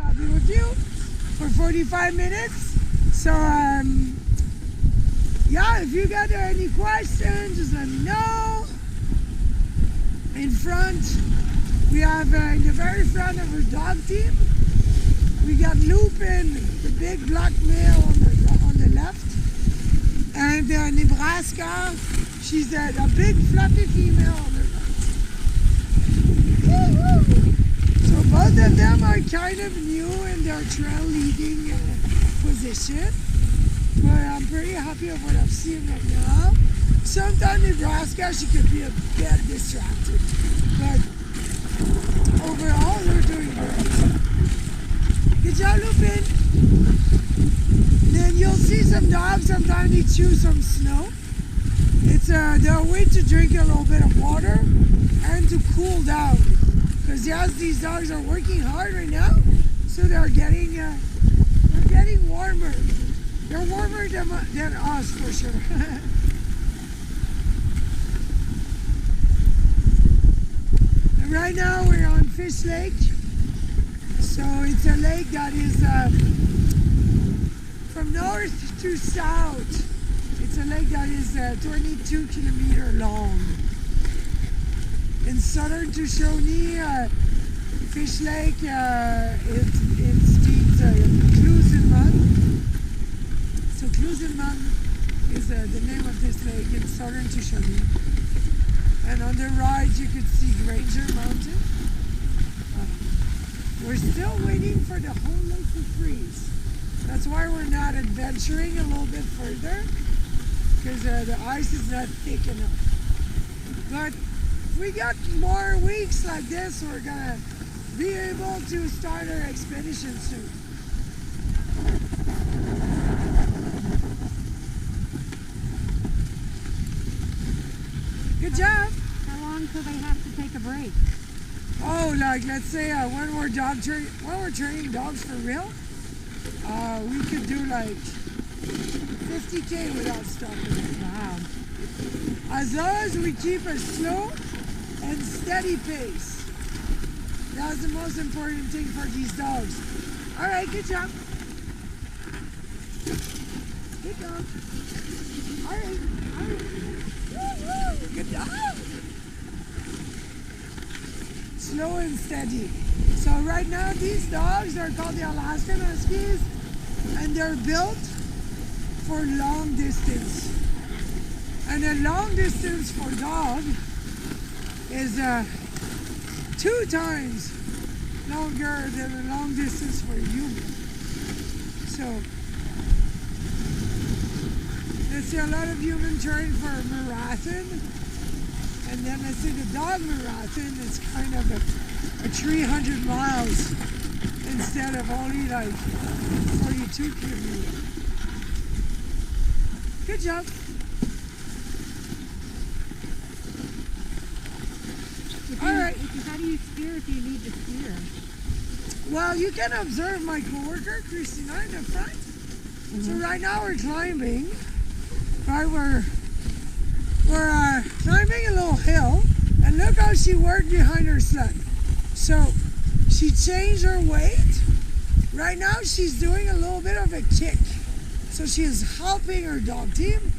I'll be with you for 45 minutes. So, yeah, if you got any questions, just let me know. In front, we have, in the very front of our dog team, we got Lupin, the big black male on the left. And Nebraska, she's a big fluffy female on the right. Woo-hoo! So both of them are kind of new in their trail leading position. But I'm pretty happy with what I've seen right now. Sometimes Nebraska, she could be a bit distracted. But overall, they're doing great. Good job, Lupin. Then you'll see some dogs, sometimes they chew some snow. It's their way to drink a little bit of water and to cool down. Because yes, these dogs are working hard right now, so they're getting warmer. They're warmer than us for sure. And right now we're on Fish Lake. So it's a lake that is from north to south. It's a lake that is 22 kilometers long. In southern Tushonee, Fish Lake, it means Klusenman. So Klusenman is the name of this lake in southern Tushonee. And on the right you could see Granger Mountain. We're still waiting for the whole lake to freeze. That's why we're not adventuring a little bit further, because the ice is not thick enough. But if we got more weeks like this, we're gonna be able to start our expedition soon. Good job. How long till they have to take a break? Oh, like let's say when we're training dogs for real, we could do like 50K without stopping. Wow. As long as we keep a slow and steady pace. That's the most important thing for these dogs. All right, good job. Good dog. All right. Woo-hoo. Good job. Slow and steady. So right now these dogs are called the Alaskan Huskies, and they're built for long distance. And a long distance for dog is 2 times longer than a long distance for a human. So, let's say a lot of humans train for a marathon, and then let's say the dog marathon is kind of a 300 miles instead of only like 42 kilometers. Good job. All right. How do you steer if you need to steer? Well, you can observe my coworker, Christina, in the front. So right now we're climbing. Right, we're climbing a little hill, and look how she worked behind her sled. So she changed her weight. Right now she's doing a little bit of a kick. So she is helping her dog team.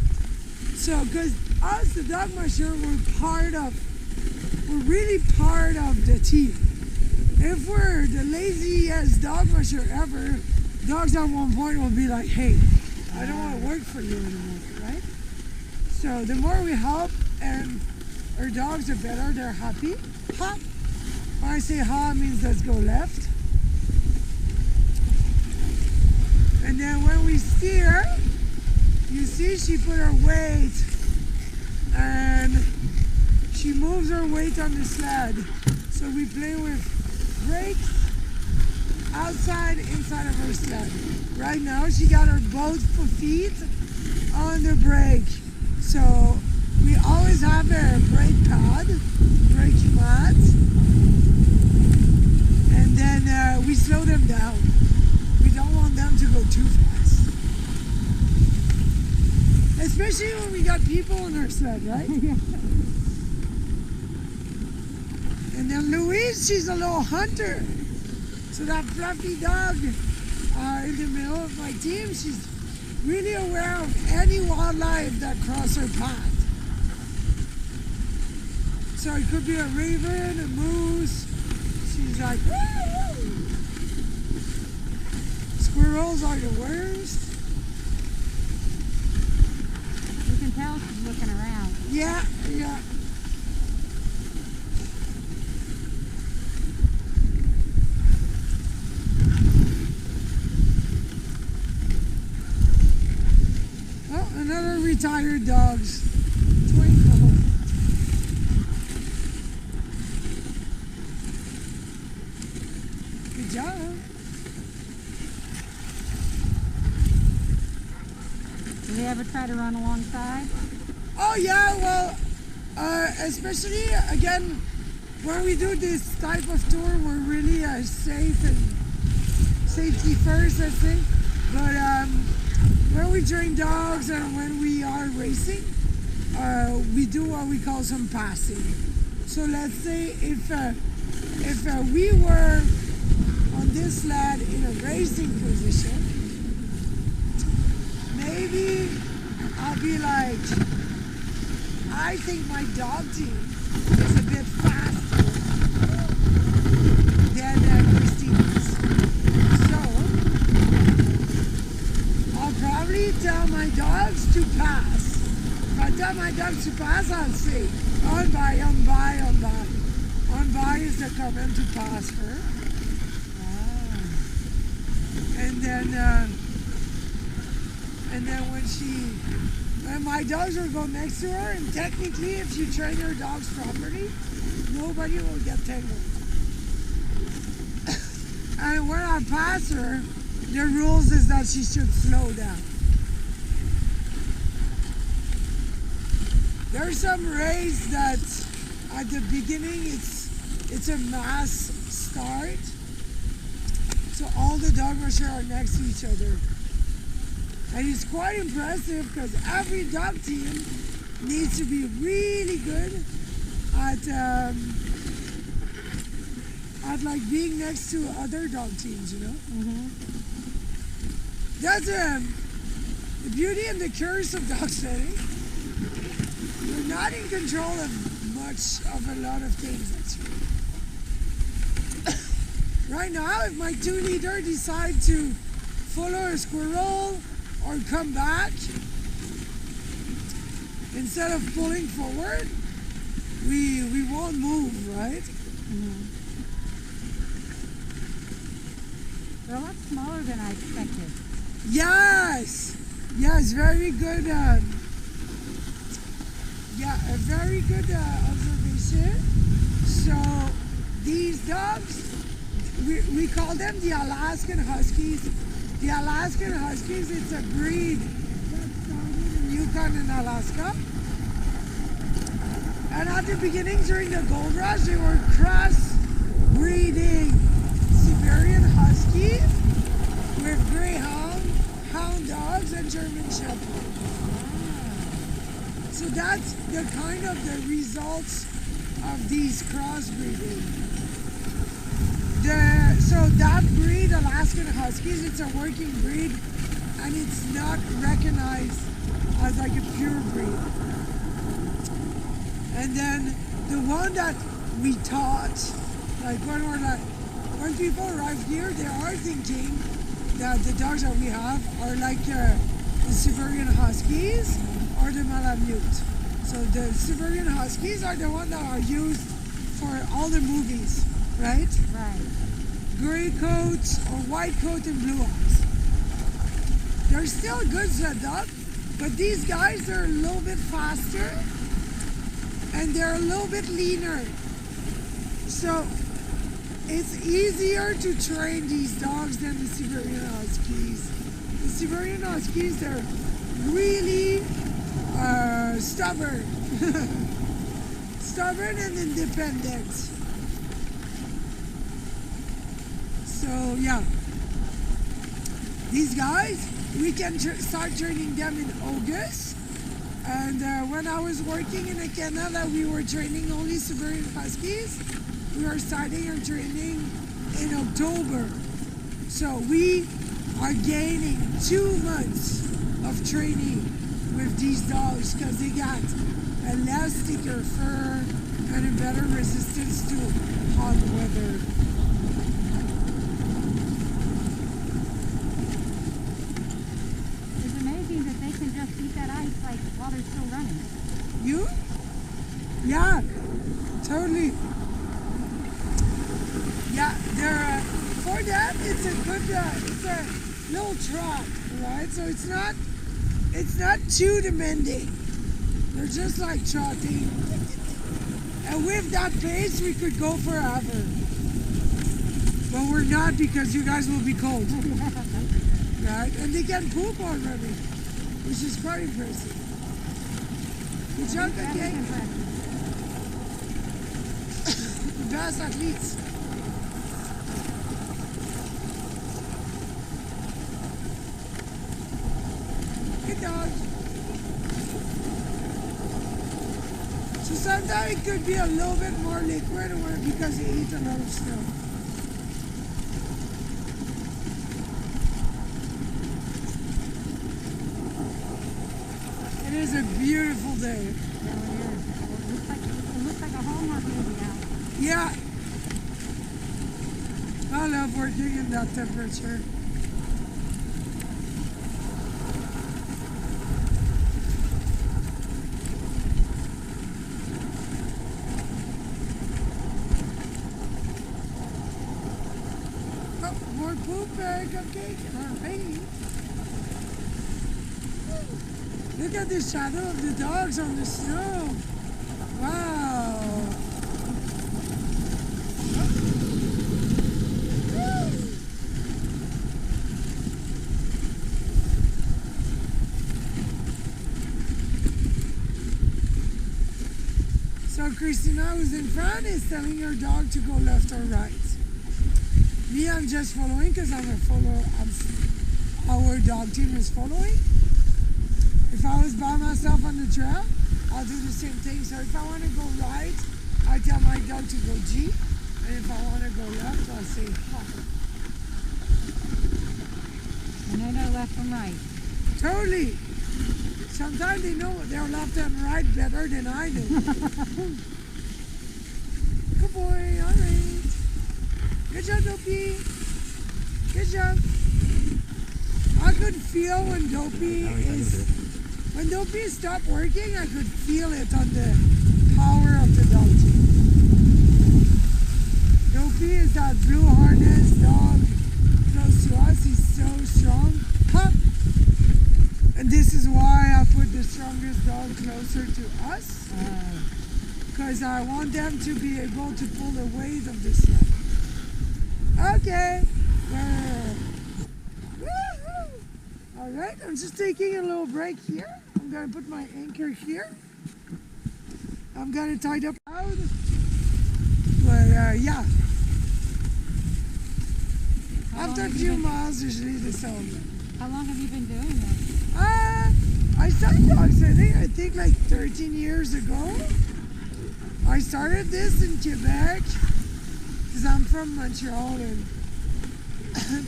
So, because us, the dog musher, we're really part of the team. If we're the laziest dog musher ever, dogs at one point will be like, hey, I don't want to work for you anymore, right? So the more we help and our dogs are better, they're happy. Hop. When I say hop, it means let's go left. And then when we steer, you see she put her weight and she moves her weight on the sled. So we play with brakes outside, inside of her sled. Right now she got her both feet on the brake. So we always have a brake pad, brake mat, and then we slow them down. We don't want them to go too fast. Especially when we got people on our sled, right? And then Louise, she's a little hunter. So that fluffy dog in the middle of my team, she's really aware of any wildlife that cross her path. So it could be a raven, a moose. She's like, woo! Squirrels are the worst. You can tell she's looking around. Yeah. Oh, another retired dog's twinkle. Good job. Do they ever try to run alongside? Oh yeah, well, especially again when we do this type of tour, we're really safe and safety first, let's say. But when we train dogs and when we are racing, we do what we call some passing. So let's say if we were on this sled in a racing position, maybe I'll be like, I think my dog team is a bit faster than Christina's. So I'll probably tell my dogs to pass. If I tell my dogs to pass, I'll say, on by, on by, on by. On by is the command to pass her. And then when my dogs will go next to her, and technically if you train your dogs properly, nobody will get tangled. And when I pass her, the rules is that she should slow down. There's some race that at the beginning it's a mass start. So all the dog rushers are next to each other. And it's quite impressive because every dog team needs to be really good at like being next to other dog teams, you know? That's the beauty and the curse of dog sledding. You're not in control of much of a lot of things, actually. Right now, if my 2 leader decide to follow a squirrel or come back, instead of pulling forward, we won't move, right? They're a lot smaller than I expected. Yes, yes, very good. Yeah, a very good observation. So these dogs, we call them the Alaskan Huskies. The Alaskan Huskies, it's a breed that started in Yukon and Alaska. And at the beginning, during the gold rush, they were cross-breeding Siberian Huskies with Greyhound, Hound Dogs, and German Shepherds. So that's the kind of the results of these crossbreeding. So that breed, Alaskan Huskies, it's a working breed, and it's not recognized as like a pure breed. And then the one that we taught, like when people arrive here, they are thinking that the dogs that we have are like the Siberian Huskies or the Malamute. So the Siberian Huskies are the ones that are used for all the movies, right? Right. Gray coats or white coat and blue eyes. They're still good sled dog, but these guys are a little bit faster and they're a little bit leaner. So it's easier to train these dogs than the Siberian Huskies. The Siberian Huskies, they're really stubborn. Stubborn and independent. So yeah, these guys, we can start training them in August. And when I was working in a kennel that we were training only Siberian Huskies, we are starting our training in October. So we are gaining 2 months of training with these dogs because they got a less thicker fur and a better resistance to hot weather. It's amazing that they can just eat that ice like while they're still running. You? Yeah, totally. Yeah, they're for that. It's a good. It's a little trot, right? So it's not too demanding. They're just like trotting, and with that pace, we could go forever. But we're not because you guys will be cold, right? And they can poop already, which is quite impressive. Good job, okay? The best athletes. Good dog. So sometimes it could be a little bit more liquid because they eat a lot of snow. It is a beautiful day. Yeah, it is. It looks like a Hallmark movie now. Yeah. I love working in that temperature. Oh, more poop, cupcake. All right. Look at the shadow of the dogs on the snow. Wow. So Christina, who's in front, is telling her dog to go left or right. Me, I'm just following because I'm a follower. Our dog team is following. If I was by myself on the trail, I'll do the same thing. So if I want to go right, I tell my dog to go G. And if I want to go left, I'll say hop. And I know left from right. Totally. Sometimes they know their left and right better than I do. Good boy, all right. Good job, Dopey. Good job. could feel when Dopey stopped working, I could feel it on the power of the dog team. Dopey is that blue harness dog close to us. He's so strong. Huh. And this is why I put the strongest dog closer to us. Because I want them to be able to pull the weight of the sled. Okay. Alright, I'm just taking a little break here. I'm going to put my anchor here. I'm going to tie it up out. But yeah. After a few miles, usually the sound. How long have you been doing this? I started dog sledding, I think like 13 years ago. I started this in Quebec because I'm from Montreal,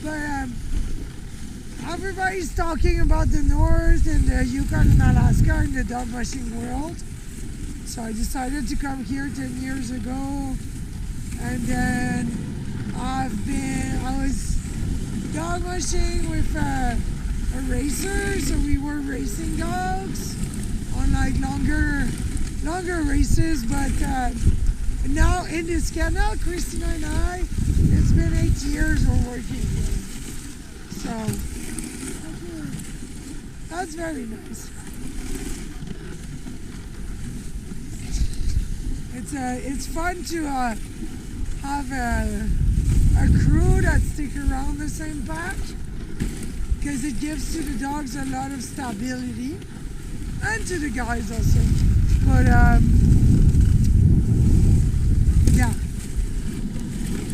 but everybody's talking about the North and the Yukon and Alaska in the dog mushing world. So I decided to come here 10 years ago, and then I was dog mushing with a racer, so we were racing dogs on like longer races, but now in this canal, Christina and I, it's been 8 years we're working here. So that's very nice. It's fun to have a crew that stick around the same pack, because it gives to the dogs a lot of stability, and to the guys also. But yeah.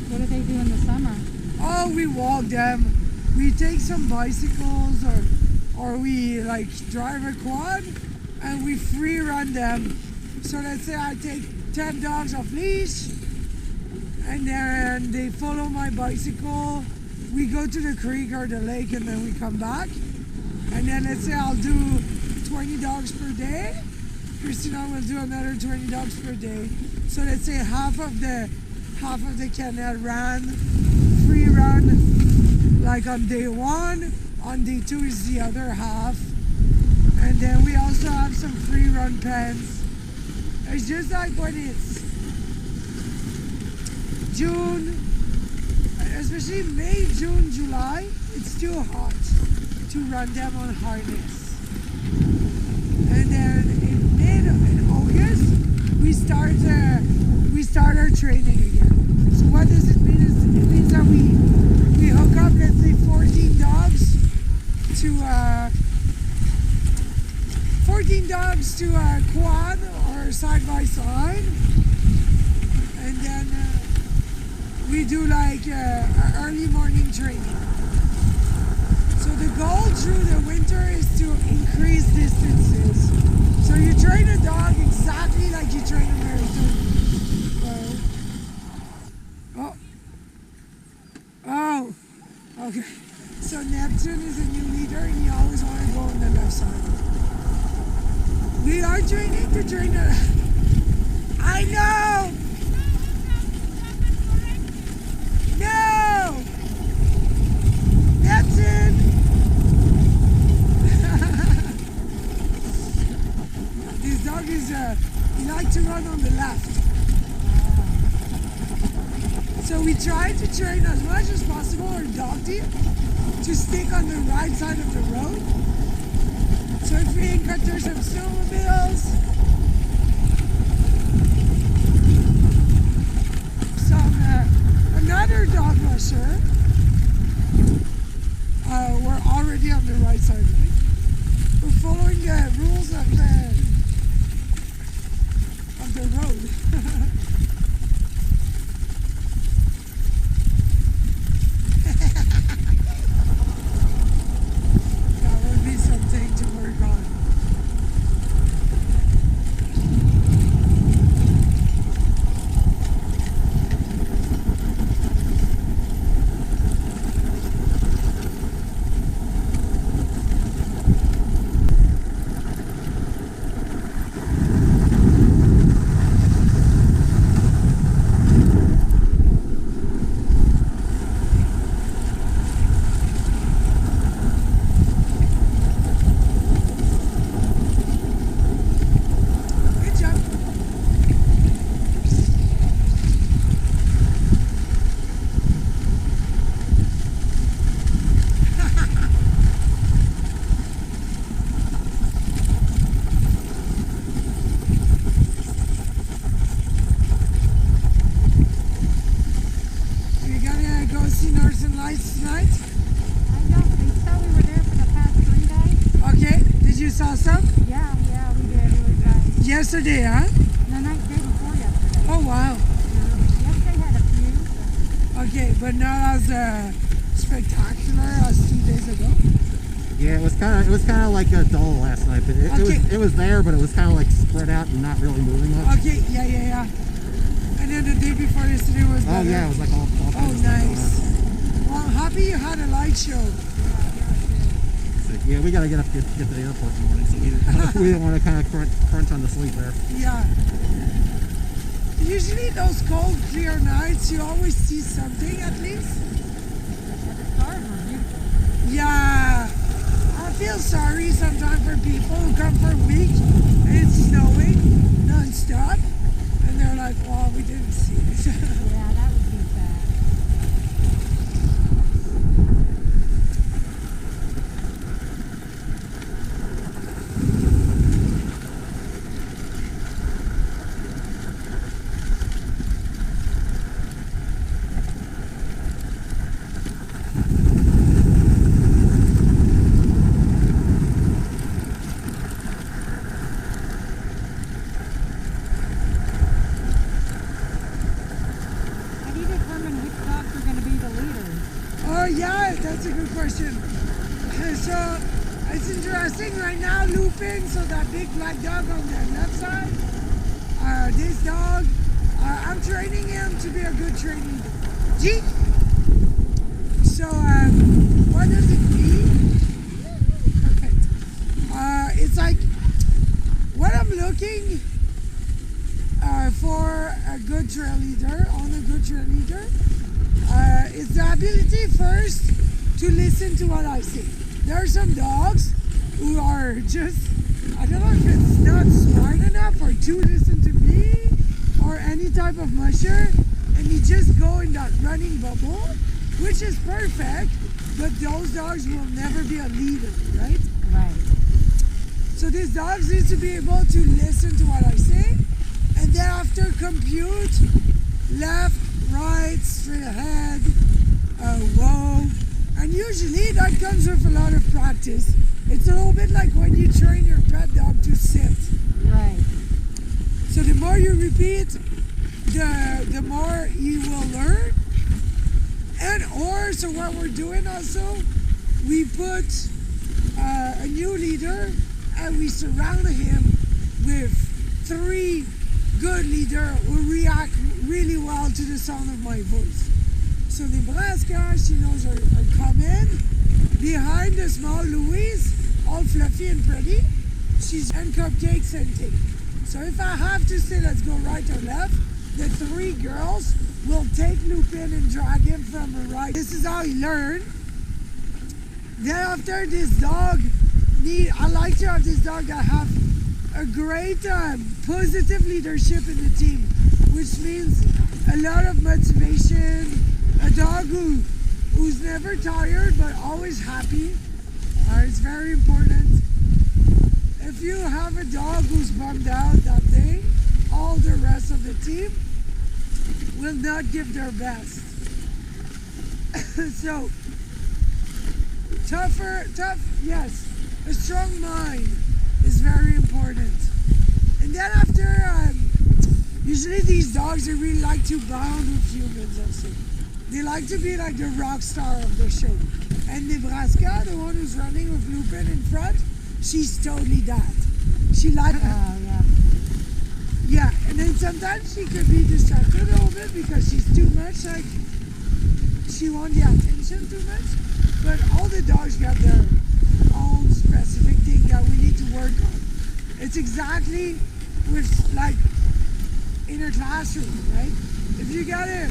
What do they do in the summer? Oh, we walk them. We take some bicycles, or we like drive a quad, and we free run them. So let's say I take 10 dogs off leash, and then they follow my bicycle. We go to the creek or the lake, and then we come back. And then let's say I'll do 20 dogs per day. Christina will do another 20 dogs per day. So let's say half of the canal free run, like on day 1. On day 2 is the other half. And then we also have some free run pens. It's just like when it's June, especially May, June, July, it's too hot to run them on harness. And then in August, we start our training again. So what does it mean? It means that we hook up, let's say, 14 dogs to a quad or side by side, and then we do like early morning training. So the goal through the winter is to increase distances. So you train a dog exactly like you train a marathon. Oh, okay. So Neptune is a new leader, and he always wants to go on the left side. We are training to train a... I know! No! Neptune! This dog is, he likes to run on the left. So we try to train as much as possible our dog team to stick on the right side of the road. So if we encounter some snowmobiles, another dog musher, we're already on the right side of it. We're following the rules of the road. That would be something to work on. saw some? Yeah, we did. It was Yesterday, huh? the day before yesterday. Oh, wow. Yesterday had a few. Okay, but not as spectacular as 2 days ago. Yeah, it was kind of like a dull last night, but it was there, but it was kind of like spread out and not really moving much. Okay, yeah. And then the day before yesterday was better. Oh yeah, it was like all Oh, nice. Well, I'm happy you had a light show. So, yeah, we gotta get up to the airport in the morning, so we didn't want to kind of crunch on the sleep there. Yeah. Usually those cold, clear nights, you always see something at least. And the stars were beautiful. Yeah. I feel sorry sometimes for people who come for a week and it's snowing non-stop. And they're like, well, we didn't see it. Yeah, that would be bad. How do you determine which dogs are going to be the leaders? Oh yeah, that's a good question. So it's interesting right now, Lupin, so that big black dog on the left side, this dog, I'm training him to be a good training dog. Gee! So what does it mean? Perfect. It's like, what I'm looking for a good trail leader, on a good trail leader, is the ability first to listen to what I say. There are some dogs who are just, I don't know if it's not smart enough or to listen to me or any type of musher, and you just go in that running bubble, which is perfect, but those dogs will never be a leader, right? Right. So these dogs need to be able to listen to what I say, and then after compute, left, right, straight ahead, whoa. And usually that comes with a lot of practice. It's a little bit like when you train your pet dog to sit. Right. So the more you repeat, the more you will learn. So what we're doing also, we put a new leader and we surround him with 3 good leaders who react really well to the sound of my voice. So Nebraska, she knows her coming. Behind the small Louise, all fluffy and pretty, she's and cupcakes and tea. So if I have to say let's go right or left, the 3 girls will take Lupin and drag him from the right. This is how he learned. Then after this dog, I like to have this dog that have a great positive leadership in the team, which means a lot of motivation, a dog who's never tired but always happy. It's very important. If you have a dog who's bummed out that day, all the rest of the team will not give their best. So, tough, yes. A strong mind is very important. And then after, usually these dogs, they really like to bond with humans also. They like to be like the rock star of the show. And Nebraska, the one who's running with Lupin in front, she's totally that. She likes Yeah, and then sometimes she could be distracted a little bit because she's too much, like, she wants the attention too much. But all the dogs got their own specific thing that we need to work on. It's exactly with, like, in a classroom, right? If you got a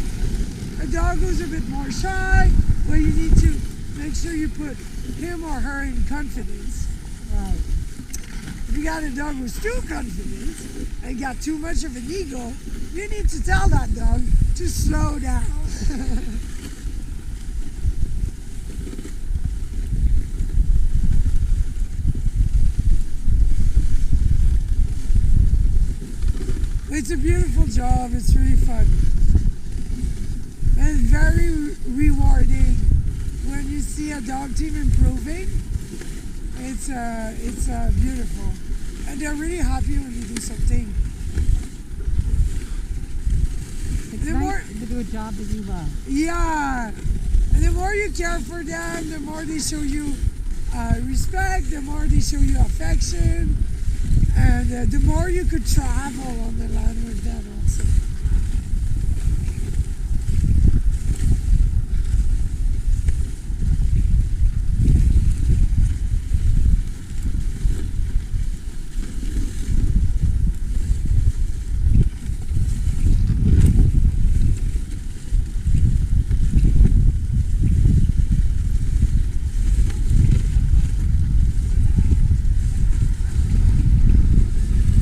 dog who's a bit more shy, well, you need to make sure you put him or her in confidence. Right. If you got a dog who's too confident and got too much of an ego, you need to tell that dog to slow down. It's a beautiful job. It's really fun. And very rewarding when you see a dog team improving It's beautiful, and they're really happy when you do something. It's The nice more- to do a job that you love. Yeah, and the more you care for them, the more they show you respect, the more they show you affection, and the more you could travel on the land with them also.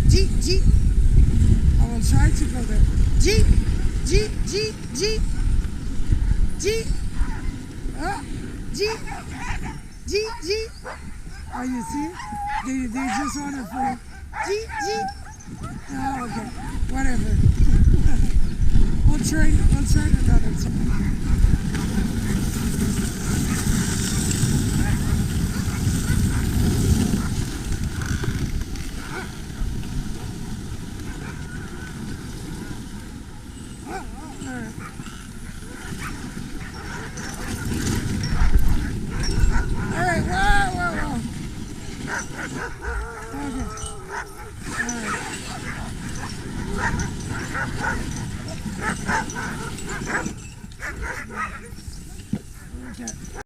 Jeep, Jeep. I will try to go there. Jeep, Jeep, Jeep, Jeep, Jeep. Ah, Jeep, Jeep, Jeep. Oh, you see? They just want to play. Jeep, Jeep. Oh, okay. Whatever. We'll train another time. All right, whoa. Okay. All right. Okay.